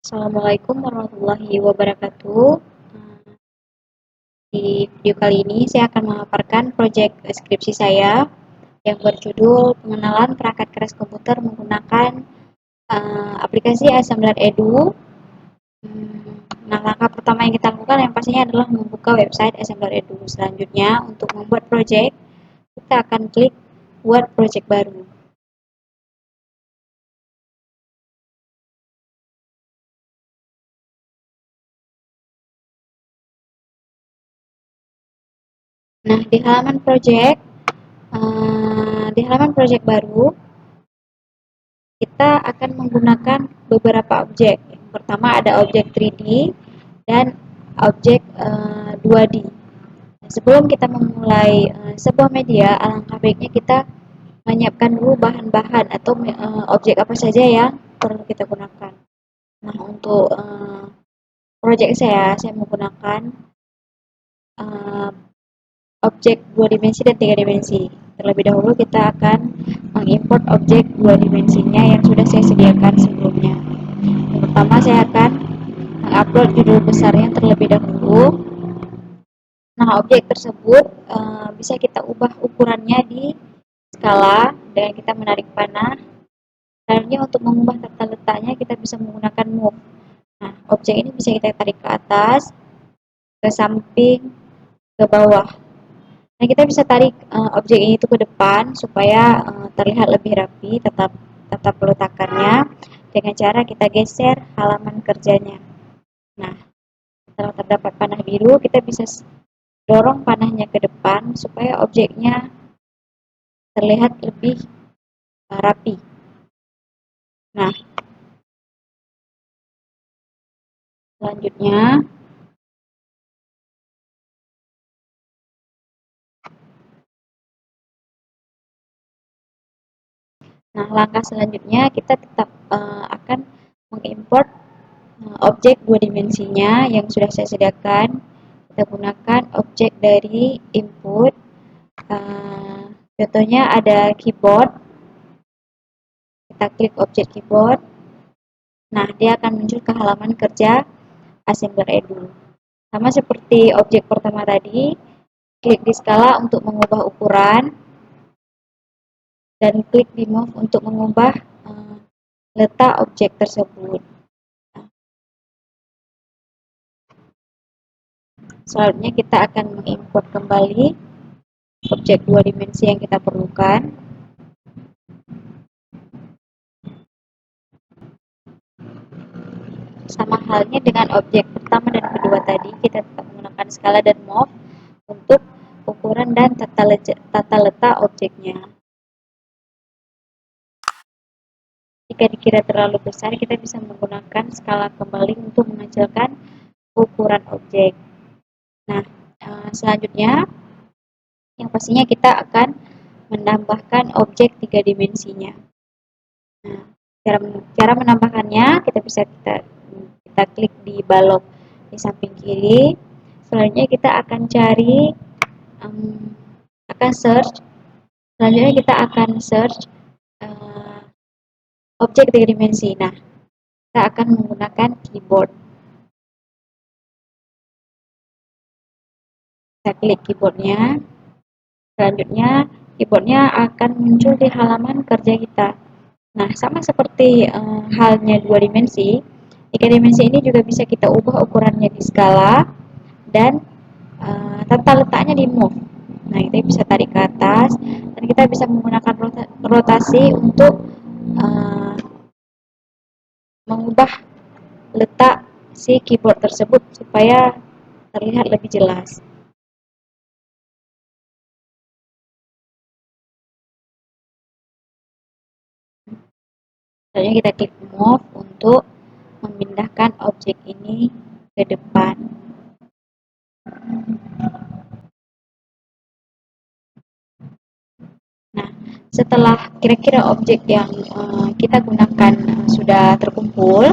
Assalamualaikum warahmatullahi wabarakatuh. Di video kali ini saya akan memaparkan proyek skripsi saya yang berjudul Pengenalan Perangkat Keras Komputer Menggunakan aplikasi Assembler Edu. Nah, langkah pertama yang kita lakukan yang pastinya adalah membuka website Assembler Edu. Selanjutnya, untuk membuat proyek, kita akan klik Buat Proyek Baru. Nah, di halaman proyek baru, kita akan menggunakan beberapa objek. Yang pertama ada objek 3D dan objek 2D. Sebelum kita memulai sebuah media, alangkah baiknya kita menyiapkan dulu bahan-bahan atau objek apa saja yang perlu kita gunakan. Nah, untuk proyek saya menggunakan uh, objek 2 dimensi dan 3 dimensi. Terlebih dahulu kita akan mengimport objek 2 dimensinya yang sudah saya sediakan sebelumnya. Yang pertama saya akan mengupload judul besarnya terlebih dahulu. Nah, objek tersebut bisa kita ubah ukurannya di skala dengan kita menarik panah. Selanjutnya untuk mengubah tata letaknya kita bisa menggunakan move. Nah, objek ini bisa kita tarik ke atas, ke samping, ke bawah. Nah, kita bisa tarik objek ini itu ke depan supaya terlihat lebih rapi, tetap peletakannya dengan cara kita geser halaman kerjanya. Nah, setelah terdapat panah biru, kita bisa dorong panahnya ke depan supaya objeknya terlihat lebih rapi. Nah, selanjutnya langkah selanjutnya kita tetap akan mengimport objek 2 dimensinya yang sudah saya sediakan. Kita gunakan objek dari input. Contohnya ada keyboard. Kita klik objek keyboard. Nah, dia akan muncul ke halaman kerja Assembler Edu. Sama seperti objek pertama tadi, klik di skala untuk mengubah ukuran dan klik di move untuk mengubah letak objek tersebut. Selanjutnya kita akan mengimport kembali objek 2 dimensi yang kita perlukan. Sama halnya dengan objek pertama dan kedua tadi, kita tetap menggunakan skala dan move untuk ukuran dan tata letak objeknya. Jika dikira terlalu besar, kita bisa menggunakan skala kembali untuk mengecilkan ukuran objek. Nah, selanjutnya yang pastinya kita akan menambahkan objek 3 dimensinya. Nah, cara menambahkannya kita bisa kita klik di balok di samping kiri. Selanjutnya kita akan cari selanjutnya kita akan search objek 3 dimensi. Nah, kita akan menggunakan keyboard. Kita klik keyboardnya. Selanjutnya keyboardnya akan muncul di halaman kerja kita. Nah, sama seperti halnya 2 dimensi, 3 dimensi ini juga bisa kita ubah ukurannya di skala dan tata letaknya di move. Nah, kita bisa tarik ke atas dan kita bisa menggunakan rotasi untuk mengubah letak si keyboard tersebut supaya terlihat lebih jelas. Selanjutnya kita klik move untuk memindahkan objek ini ke depan. Nah, setelah kira-kira objek yang kita gunakan sudah terkumpul,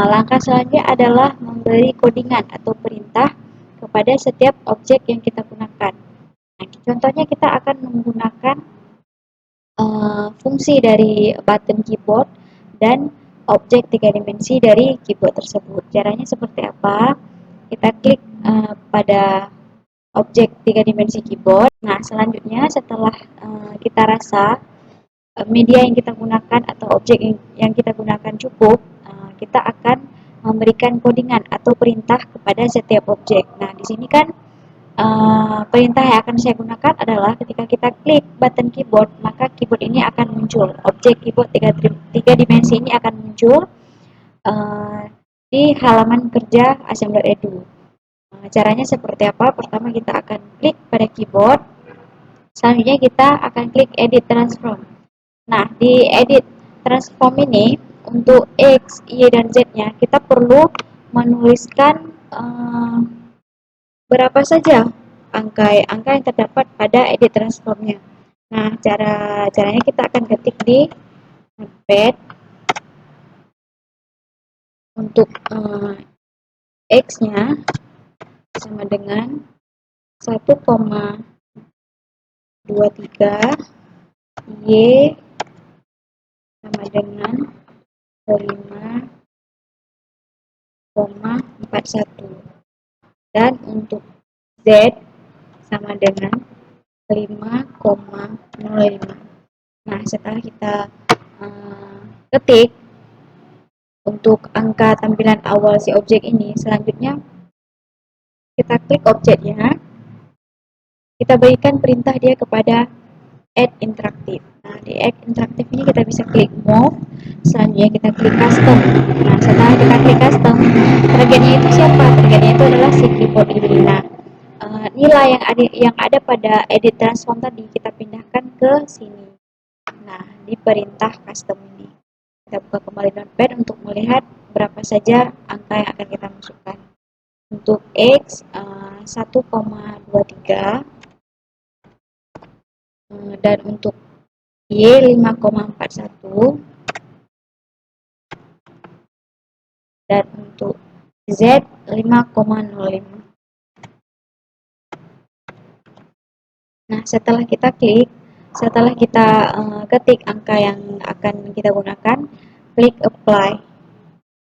langkah selanjutnya adalah memberi codingan atau perintah kepada setiap objek yang kita gunakan. Nah, contohnya kita akan menggunakan fungsi dari button keyboard dan objek 3 dimensi dari keyboard tersebut. Caranya seperti apa? Kita klik pada objek 3 dimensi keyboard. Nah, selanjutnya setelah kita rasa media yang kita gunakan atau objek yang kita gunakan cukup, kita akan memberikan codingan atau perintah kepada setiap objek. Nah, di sini kan perintah yang akan saya gunakan adalah ketika kita klik button keyboard, maka keyboard ini akan muncul. Objek keyboard 3 dimensi ini akan muncul di halaman kerja asm.edu. Caranya seperti apa? Pertama kita akan klik pada keyboard, selanjutnya kita akan klik edit transform. Nah, di edit transform ini untuk X, Y, dan Z-nya kita perlu menuliskan berapa saja angka yang terdapat pada edit transformnya. Nah, caranya kita akan ketik di notepad untuk X-nya sama dengan 1,23, Y sama dengan 5,41, dan untuk Z sama dengan 5,05. Nah, setelah kita ketik untuk angka tampilan awal si objek ini, selanjutnya kita klik objeknya, kita berikan perintah dia kepada add interaktif. Nah, di add interaktif ini kita bisa klik move, selanjutnya kita klik custom. Nah, setelah kita klik custom, targetnya itu siapa? Targetnya itu adalah si keyboard ini. Nah, nilai yang ada pada edit transform tadi kita pindahkan ke sini. Nah, di perintah custom ini kita buka kembali notepad untuk melihat berapa saja angka yang akan kita masukkan. Untuk X 1,23, dan untuk Y 5,41, dan untuk Z 5,05. Nah, setelah kita klik, setelah kita ketik angka yang akan kita gunakan, klik apply.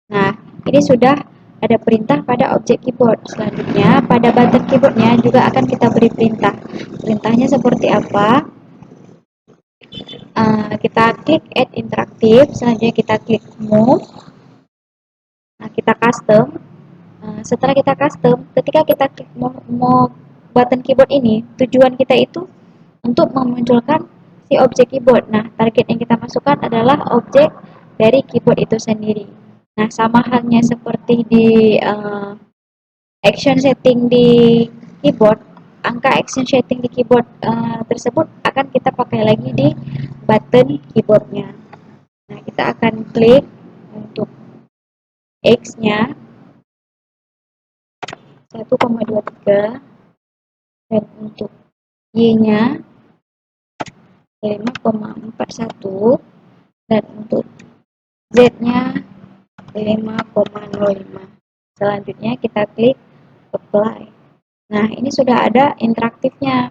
Nah, ini sudah ada perintah pada objek keyboard. Selanjutnya, pada button keyboardnya juga akan kita beri perintah. Perintahnya seperti apa? Kita klik add interaktif, selanjutnya kita klik move. Nah, kita custom. Setelah kita custom, ketika kita klik move button keyboard ini, tujuan kita itu untuk memunculkan si objek keyboard. Nah, target yang kita masukkan adalah objek dari keyboard itu sendiri. Nah, sama halnya seperti di action setting di keyboard, angka action setting di keyboard tersebut akan kita pakai lagi di button keyboardnya. Nah, kita akan klik untuk X-nya 1,23, dan untuk Y-nya 5,41, dan untuk Z-nya 5,05. Selanjutnya kita klik apply. Nah, ini sudah ada interaktifnya.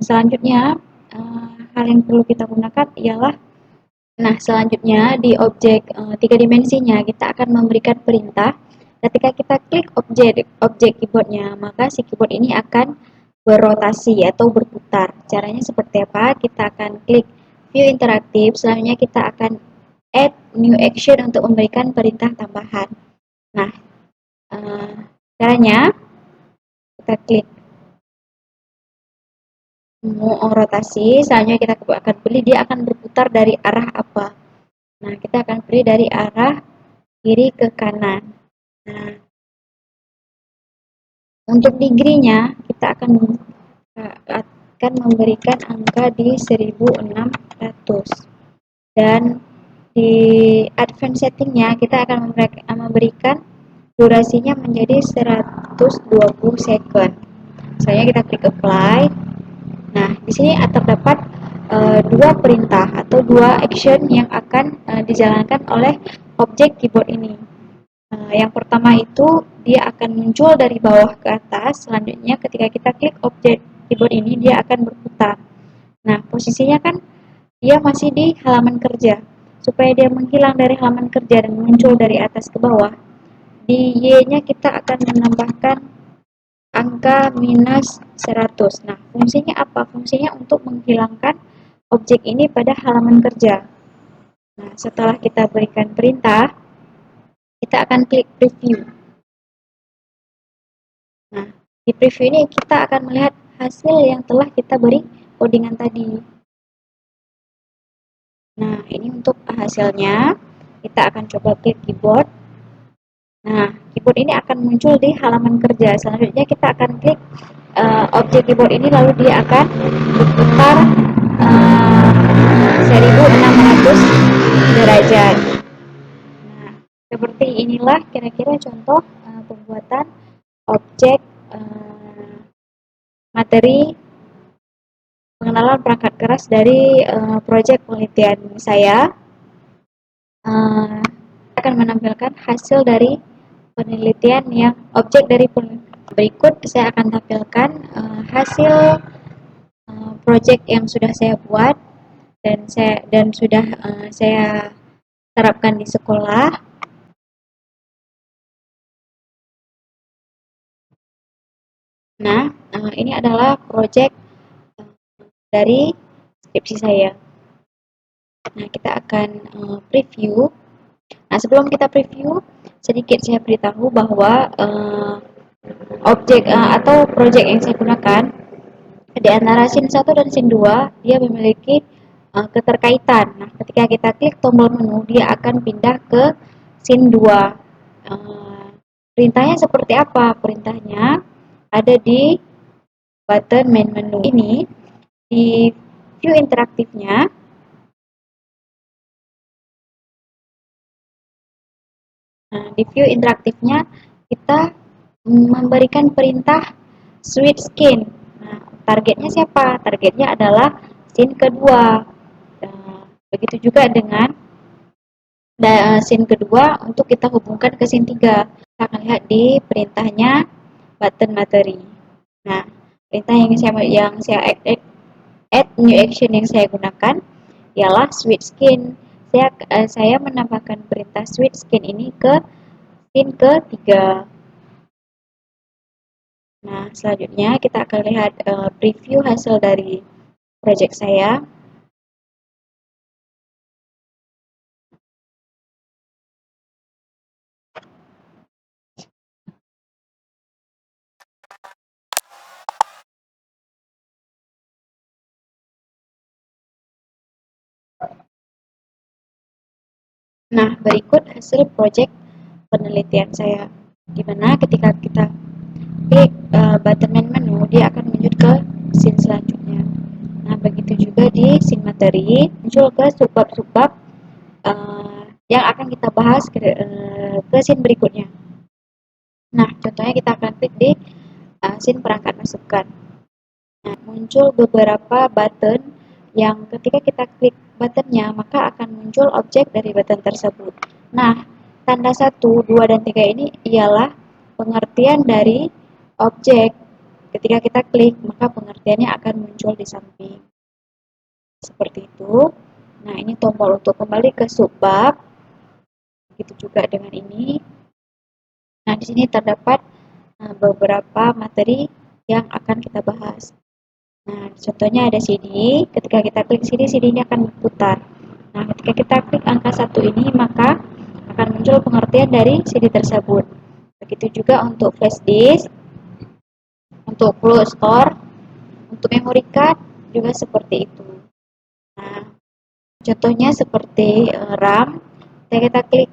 Selanjutnya hal yang perlu kita gunakan ialah, nah, selanjutnya di objek 3 dimensinya kita akan memberikan perintah. Ketika kita klik objek keyboardnya, maka si keyboard ini akan berrotasi atau berputar. Caranya seperti apa? Kita akan klik view interaktif, selanjutnya kita akan add new action untuk memberikan perintah tambahan. Nah, caranya kita klik rotasi, selanjutnya kita akan pilih dia akan berputar dari arah apa. Nah, kita akan pilih dari arah kiri ke kanan. Nah, untuk degree-nya kita akan memberikan angka di 1600, dan di advance setting-nya kita akan memberikan durasinya menjadi 120 second. Selanjutnya kita klik apply. Nah, di sini terdapat dua perintah atau dua action yang akan dijalankan oleh objek keyboard ini. Yang pertama itu dia akan muncul dari bawah ke atas. Selanjutnya ketika kita klik objek keyboard ini dia akan berputar. Nah, posisinya kan dia masih di halaman kerja. supaya dia menghilang dari halaman kerja dan muncul dari atas ke bawah, di Y-nya kita akan menambahkan angka minus 100. Nah, fungsinya apa? Fungsinya untuk menghilangkan objek ini pada halaman kerja. Nah, setelah kita berikan perintah, kita akan klik preview. Nah, di preview ini kita akan melihat hasil yang telah kita beri codingan tadi. Nah, ini untuk hasilnya. Kita akan coba klik keyboard. Nah, keyboard ini akan muncul di halaman kerja. Selanjutnya kita akan klik objek keyboard ini, lalu dia akan berputar 1600 derajat. Nah, seperti inilah kira-kira contoh pembuatan objek materi pengenalan perangkat keras dari proyek penelitian saya. Akan menampilkan hasil dari penelitian yang objek dari berikut. Saya akan tampilkan hasil proyek yang sudah saya buat dan sudah saya terapkan di sekolah. Nah, ini adalah proyek dari skripsi saya. Nah, kita akan preview. Nah, sebelum kita preview, sedikit saya beritahu bahwa objek atau proyek yang saya gunakan di antara scene 1 dan scene 2 dia memiliki keterkaitan. Nah, ketika kita klik tombol menu, dia akan pindah ke scene 2. Perintahnya seperti apa? Perintahnya ada di button main menu ini. Di view interaktifnya, kita memberikan perintah switch scene. Nah, targetnya siapa? Targetnya adalah scene kedua. Begitu juga dengan scene kedua untuk kita hubungkan ke scene 3. Kita akan lihat di perintahnya button materi. Nah, perintah yang saya add new action yang saya gunakan ialah switch scene. Saya menambahkan perintah switch scene ini ke scene ketiga. Nah, selanjutnya kita akan lihat preview hasil dari project saya. Nah, berikut hasil project penelitian saya, di mana ketika kita klik button main menu, dia akan menuju ke scene selanjutnya. Nah, begitu juga di scene materi, muncul ke subbab-subbab yang akan kita bahas ke scene berikutnya. Nah, contohnya kita akan klik di scene perangkat masukan. Nah, muncul beberapa button yang ketika kita klik buttonnya, maka akan muncul objek dari button tersebut. Nah, tanda 1, 2, dan 3 ini ialah pengertian dari objek. Ketika kita klik, maka pengertiannya akan muncul di samping. Seperti itu. Nah, ini tombol untuk kembali ke subbab. Begitu juga dengan ini. Nah, di sini terdapat beberapa materi yang akan kita bahas. Nah, contohnya ada CD. Ketika kita klik CD, CD ini akan berputar. Nah, ketika kita klik angka 1 ini, maka akan muncul pengertian dari CD tersebut. Begitu juga untuk flash disk, untuk flash store, untuk memory card juga seperti itu. Nah, contohnya seperti RAM. Ketika kita klik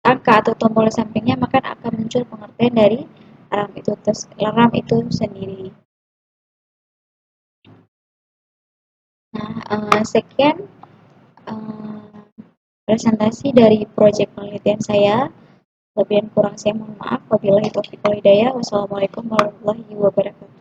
angka atau tombol sampingnya, maka akan muncul pengertian dari RAM itu sendiri. Nah, sekian presentasi dari proyek penelitian saya. Lebih dan kurang saya mohon maaf. Wabillahi taufiq wal hidayah. Wassalamualaikum warahmatullahi wabarakatuh.